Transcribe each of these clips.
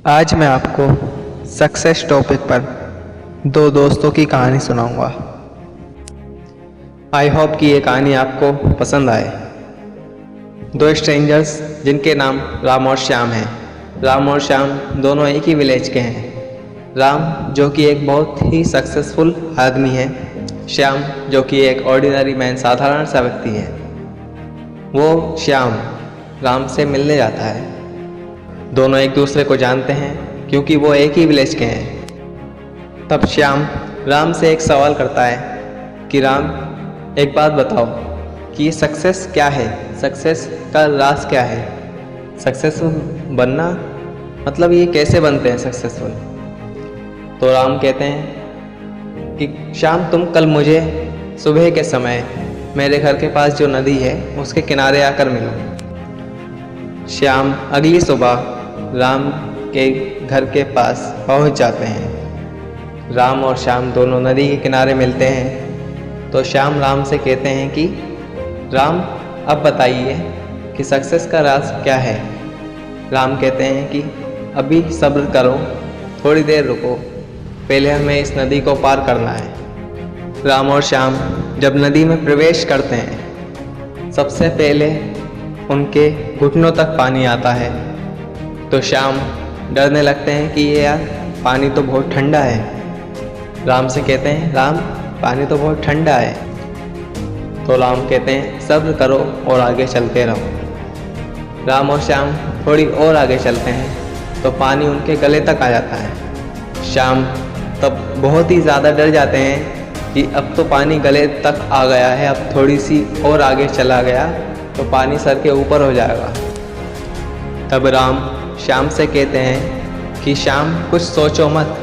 आज मैं आपको सक्सेस टॉपिक पर दो दोस्तों की कहानी सुनाऊंगा। आई होप कि ये कहानी आपको पसंद आए। दो स्ट्रेंजर्स जिनके नाम राम और श्याम हैं। राम और श्याम दोनों एक ही विलेज के हैं। राम जो कि एक बहुत ही सक्सेसफुल आदमी है, श्याम जो कि एक ऑर्डिनरी मैन, साधारण सा व्यक्ति है। वो श्याम राम से मिलने जाता है। दोनों एक दूसरे को जानते हैं क्योंकि वो एक ही विलेज के हैं। तब श्याम राम से एक सवाल करता है कि राम, एक बात बताओ कि ये सक्सेस क्या है, सक्सेस का राज क्या है, सक्सेसफुल बनना मतलब ये कैसे बनते हैं सक्सेसफुल। तो राम कहते हैं कि श्याम, तुम कल मुझे सुबह के समय मेरे घर के पास जो नदी है उसके किनारे आकर मिलो। श्याम अगली सुबह राम के घर के पास पहुंच जाते हैं। राम और श्याम दोनों नदी के किनारे मिलते हैं। तो श्याम राम से कहते हैं कि राम, अब बताइए कि सक्सेस का राज क्या है। राम कहते हैं कि अभी सब्र करो, थोड़ी देर रुको, पहले हमें इस नदी को पार करना है। राम और श्याम जब नदी में प्रवेश करते हैं, सबसे पहले उनके घुटनों तक पानी आता है। तो श्याम डरने लगते हैं कि ये यार पानी तो बहुत ठंडा है। राम से कहते हैं, राम पानी तो बहुत ठंडा है। तो राम कहते हैं सब्र करो और आगे चलते रहो। राम और श्याम थोड़ी और आगे चलते हैं तो पानी उनके गले तक आ जाता है। श्याम तब बहुत ही ज़्यादा डर जाते हैं कि अब तो पानी गले तक आ गया है, अब थोड़ी सी और आगे चला गया तो पानी सर के ऊपर हो जाएगा। तब राम श्याम से कहते हैं कि श्याम, कुछ सोचो मत,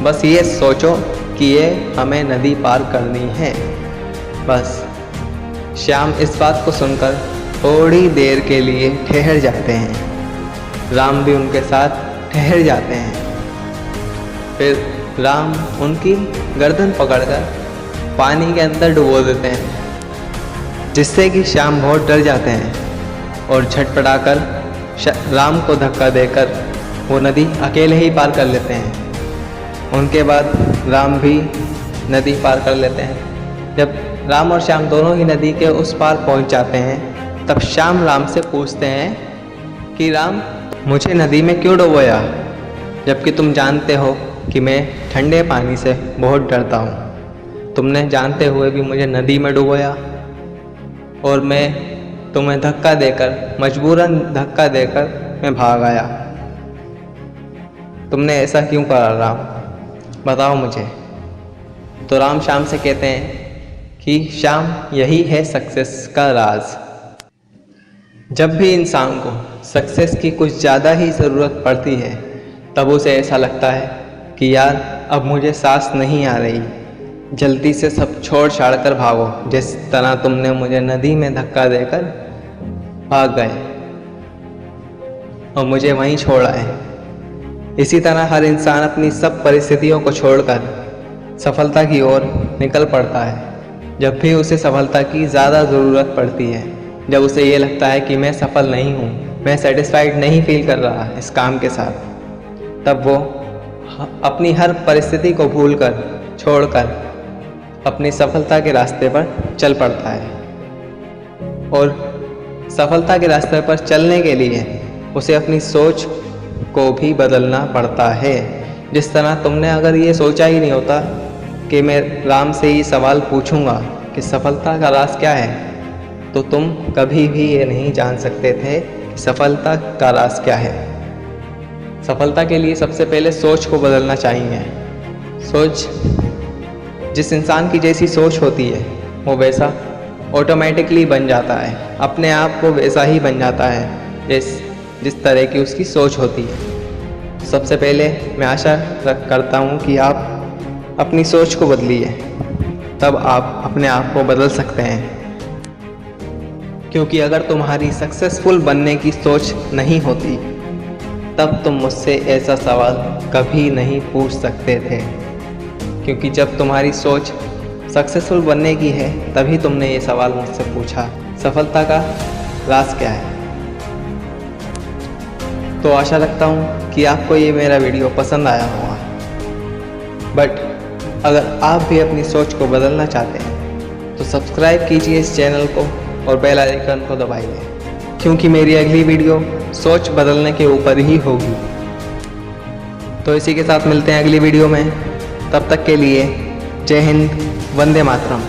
बस ये सोचो कि ये हमें नदी पार करनी है, बस। श्याम इस बात को सुनकर थोड़ी देर के लिए ठहर जाते हैं। राम भी उनके साथ ठहर जाते हैं। फिर राम उनकी गर्दन पकड़कर पानी के अंदर डुबो देते हैं, जिससे कि श्याम बहुत डर जाते हैं और झटपटाकर राम को धक्का देकर वो नदी अकेले ही पार कर लेते हैं। उनके बाद राम भी नदी पार कर लेते हैं। जब राम और श्याम दोनों ही नदी के उस पार पहुंच जाते हैं, तब श्याम राम से पूछते हैं कि राम, मुझे नदी में क्यों डुबोया, जबकि तुम जानते हो कि मैं ठंडे पानी से बहुत डरता हूँ। तुमने जानते हुए भी मुझे नदी में डुबोया और मैं तुम्हें धक्का देकर, मजबूरन धक्का देकर मैं भाग आया। तुमने ऐसा क्यों करा राम, बताओ मुझे। तो राम श्याम से कहते हैं कि श्याम, यही है सक्सेस का राज। जब भी इंसान को सक्सेस की कुछ ज़्यादा ही ज़रूरत पड़ती है, तब उसे ऐसा लगता है कि यार अब मुझे सांस नहीं आ रही, जल्दी से सब छोड़ छाड़ कर भागो, जिस तरह तुमने मुझे नदी में धक्का देकर भाग गए और मुझे वहीं छोड़ा है। इसी तरह हर इंसान अपनी सब परिस्थितियों को छोड़कर सफलता की ओर निकल पड़ता है। जब भी उसे सफलता की ज़्यादा ज़रूरत पड़ती है, जब उसे ये लगता है कि मैं सफल नहीं हूँ, मैं सेटिस्फाइड नहीं फील कर रहा इस काम के साथ, तब वो अपनी हर परिस्थिति को भूलकर, छोड़कर अपनी सफलता के रास्ते पर चल पड़ता है। और सफलता के रास्ते पर चलने के लिए उसे अपनी सोच को भी बदलना पड़ता है। जिस तरह तुमने अगर ये सोचा ही नहीं होता कि मैं राम से ये सवाल पूछूंगा कि सफलता का राज क्या है, तो तुम कभी भी ये नहीं जान सकते थे कि सफलता का राज क्या है। सफलता के लिए सबसे पहले सोच को बदलना चाहिए। सोच, जिस इंसान की जैसी सोच होती है वो वैसा ऑटोमेटिकली बन जाता है, अपने आप वो वैसा ही बन जाता है जिस तरह की उसकी सोच होती है। सबसे पहले मैं आशा करता हूँ कि आप अपनी सोच को बदलिए, तब आप अपने आप को बदल सकते हैं। क्योंकि अगर तुम्हारी सक्सेसफुल बनने की सोच नहीं होती, तब तुम मुझसे ऐसा सवाल कभी नहीं पूछ सकते थे। क्योंकि जब तुम्हारी सोच सक्सेसफुल बनने की है, तभी तुमने ये सवाल मुझसे पूछा, सफलता का राज क्या है। तो आशा रखता हूँ कि आपको ये मेरा वीडियो पसंद आया होगा। बट अगर आप भी अपनी सोच को बदलना चाहते हैं तो सब्सक्राइब कीजिए इस चैनल को और बेल आइकन को दबाइए, क्योंकि मेरी अगली वीडियो सोच बदलने के ऊपर ही होगी। तो इसी के साथ मिलते हैं अगली वीडियो में। तब तक के लिए जय हिंद, वंदे मातरम।